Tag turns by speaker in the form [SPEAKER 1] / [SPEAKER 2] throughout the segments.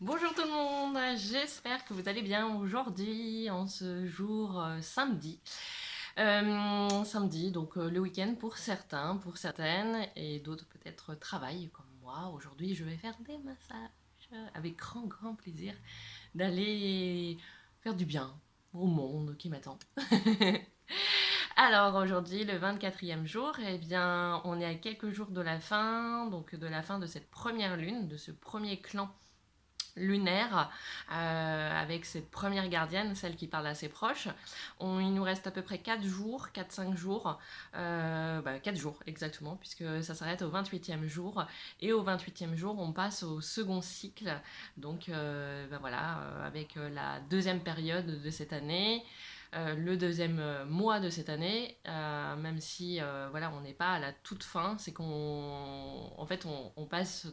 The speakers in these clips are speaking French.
[SPEAKER 1] Bonjour tout le monde, j'espère que vous allez bien aujourd'hui, en ce jour samedi. Samedi, donc le week-end pour certains, pour certaines, et d'autres peut-être travaillent comme moi. Aujourd'hui, je vais faire des massages avec grand plaisir d'aller faire du bien au monde qui m'attend. Alors aujourd'hui, le 24e jour, eh bien, on est à quelques jours de la fin, donc de la fin de cette première lune, de ce premier clan lunaire avec cette première gardienne, celle qui parle à ses proches. Il nous reste à peu près 4 jours, 4-5 jours, 4 jours exactement, puisque ça s'arrête au 28e jour. Et au 28e jour, on passe au second cycle, donc voilà, avec la deuxième période de cette année. Le deuxième mois de cette année, même si voilà, on n'est pas à la toute fin, c'est qu'on en fait, on passe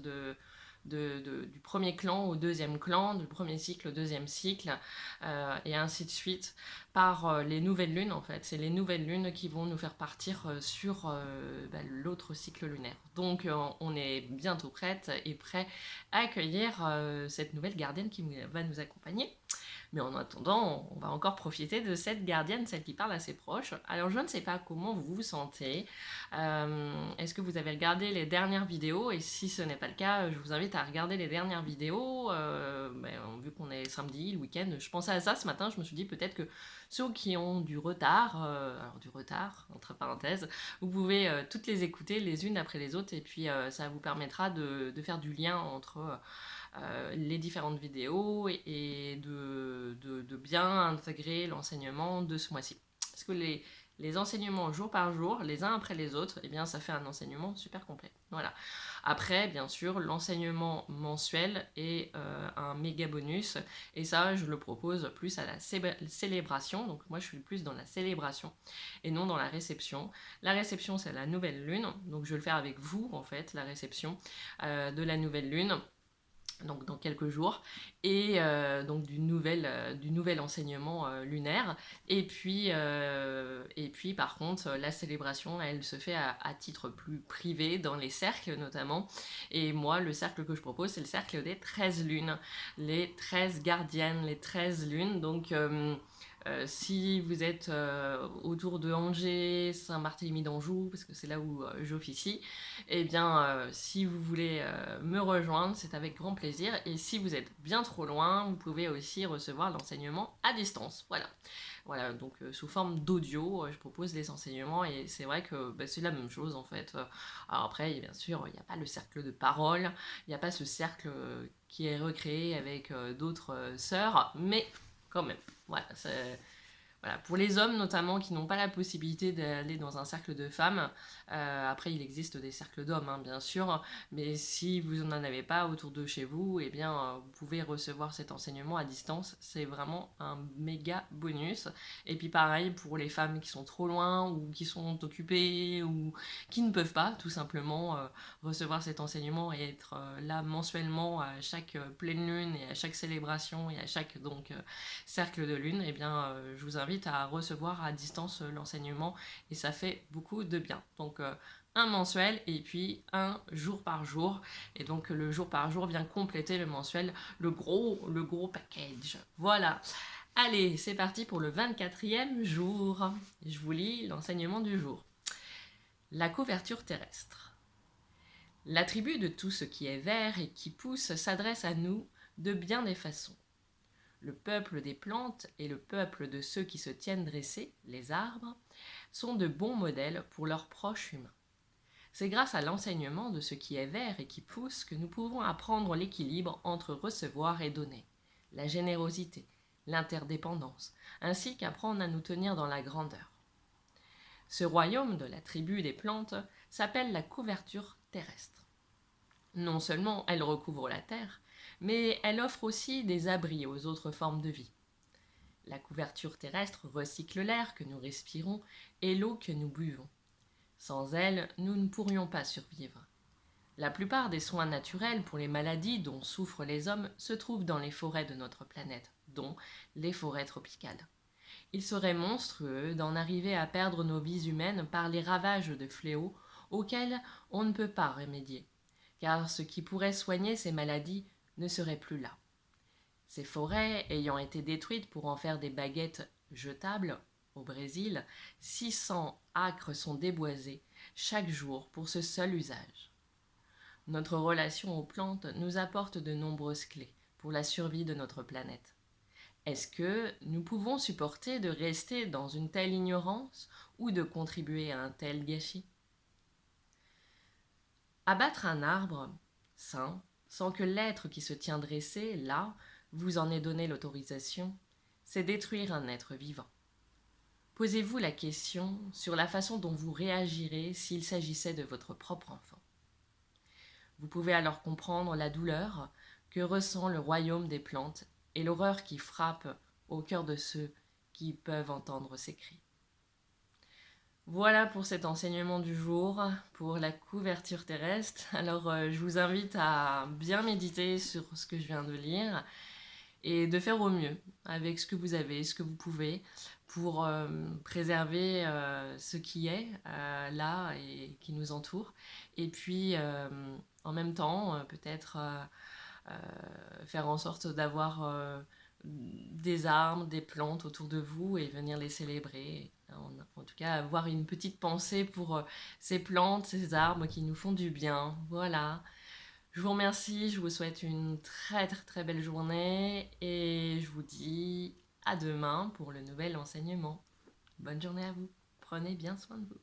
[SPEAKER 1] du premier clan au deuxième clan, du premier cycle au deuxième cycle, et ainsi de suite, par les nouvelles lunes en fait. C'est les nouvelles lunes qui vont nous faire partir sur l'autre cycle lunaire. Donc on est bientôt prête et prêt à accueillir cette nouvelle gardienne qui va nous accompagner. Mais en attendant, on va encore profiter de cette gardienne, celle qui parle à ses proches. Alors je ne sais pas comment vous vous sentez. Est-ce que vous avez regardé les dernières vidéos? Et si ce n'est pas le cas, je vous invite à regarder les dernières vidéos. Vu qu'on est samedi, le week-end, je pensais à ça ce matin. Je me suis dit peut-être que ceux qui ont du retard, alors du retard, entre parenthèses, vous pouvez toutes les écouter les unes après les autres. Et puis ça vous permettra de faire du lien entre les différentes vidéos et de bien intégrer l'enseignement de ce mois-ci. Parce que les enseignements jour par jour, les uns après les autres, eh bien ça fait un enseignement super complet. Voilà. Après, bien sûr, l'enseignement mensuel est un méga bonus, et ça, je le propose plus à la célébration. Donc moi, je suis plus dans la célébration et non dans la réception. La réception, c'est la nouvelle lune, donc je vais le faire avec vous, en fait, la réception de la nouvelle lune, donc dans quelques jours, et donc du nouvel enseignement lunaire. Et puis par contre, la célébration, elle se fait à titre plus privé, dans les cercles notamment. Et moi, le cercle que je propose, c'est le cercle des 13 lunes, les 13 gardiennes, les 13 lunes. Donc si vous êtes autour de Angers, Saint-Barthélemy d'Anjou, parce que c'est là où j'officie, eh bien, si vous voulez me rejoindre, c'est avec grand plaisir. Et si vous êtes bien trop loin, vous pouvez aussi recevoir l'enseignement à distance. Voilà. Voilà, donc sous forme d'audio, je propose les enseignements, et c'est vrai que c'est la même chose en fait. Alors après, bien sûr, il n'y a pas le cercle de parole, il n'y a pas ce cercle qui est recréé avec d'autres sœurs, mais quand même, voilà, voilà, pour les hommes notamment qui n'ont pas la possibilité d'aller dans un cercle de femmes, après il existe des cercles d'hommes hein, bien sûr, mais si vous n'en avez pas autour de chez vous, eh bien vous pouvez recevoir cet enseignement à distance, c'est vraiment un méga bonus. Et puis pareil pour les femmes qui sont trop loin ou qui sont occupées ou qui ne peuvent pas tout simplement recevoir cet enseignement et être là mensuellement à chaque pleine lune et à chaque célébration et à chaque donc cercle de lune, eh bien, je vous invite à recevoir à distance l'enseignement, et ça fait beaucoup de bien. Donc, un mensuel et puis un jour par jour. Et donc, le jour par jour vient compléter le mensuel, le gros package. Voilà. Allez, c'est parti pour le 24e jour. Je vous lis l'enseignement du jour. La couverture terrestre. L'attribut de tout ce qui est vert et qui pousse s'adresse à nous de bien des façons. Le peuple des plantes et le peuple de ceux qui se tiennent dressés, les arbres, sont de bons modèles pour leurs proches humains. C'est grâce à l'enseignement de ce qui est vert et qui pousse que nous pouvons apprendre l'équilibre entre recevoir et donner, la générosité, l'interdépendance, ainsi qu'apprendre à nous tenir dans la grandeur. Ce royaume de la tribu des plantes s'appelle la couverture terrestre. Non seulement elle recouvre la terre, mais elle offre aussi des abris aux autres formes de vie. La couverture terrestre recycle l'air que nous respirons et l'eau que nous buvons. Sans elle, nous ne pourrions pas survivre. La plupart des soins naturels pour les maladies dont souffrent les hommes se trouvent dans les forêts de notre planète, dont les forêts tropicales. Il serait monstrueux d'en arriver à perdre nos vies humaines par les ravages de fléaux auxquels on ne peut pas remédier, car ce qui pourrait soigner ces maladies ne serait plus là. Ces forêts ayant été détruites pour en faire des baguettes jetables, au Brésil, 600 acres sont déboisés chaque jour pour ce seul usage. Notre relation aux plantes nous apporte de nombreuses clés pour la survie de notre planète. Est-ce que nous pouvons supporter de rester dans une telle ignorance ou de contribuer à un tel gâchis? Abattre un arbre sain, sans que l'être qui se tient dressé, là, vous en ait donné l'autorisation, c'est détruire un être vivant. Posez-vous la question sur la façon dont vous réagirez s'il s'agissait de votre propre enfant. Vous pouvez alors comprendre la douleur que ressent le royaume des plantes et l'horreur qui frappe au cœur de ceux qui peuvent entendre ces cris. Voilà pour cet enseignement du jour, pour la couverture terrestre. Alors je vous invite à bien méditer sur ce que je viens de lire et de faire au mieux avec ce que vous avez, ce que vous pouvez, pour préserver ce qui est là et qui nous entoure. Et puis en même temps, peut-être faire en sorte d'avoir des arbres, des plantes autour de vous et venir les célébrer. En tout cas, avoir une petite pensée pour ces plantes, ces arbres qui nous font du bien. Voilà. Je vous remercie, je vous souhaite une très très très belle journée et je vous dis à demain pour le nouvel enseignement. Bonne journée à vous. Prenez bien soin de vous.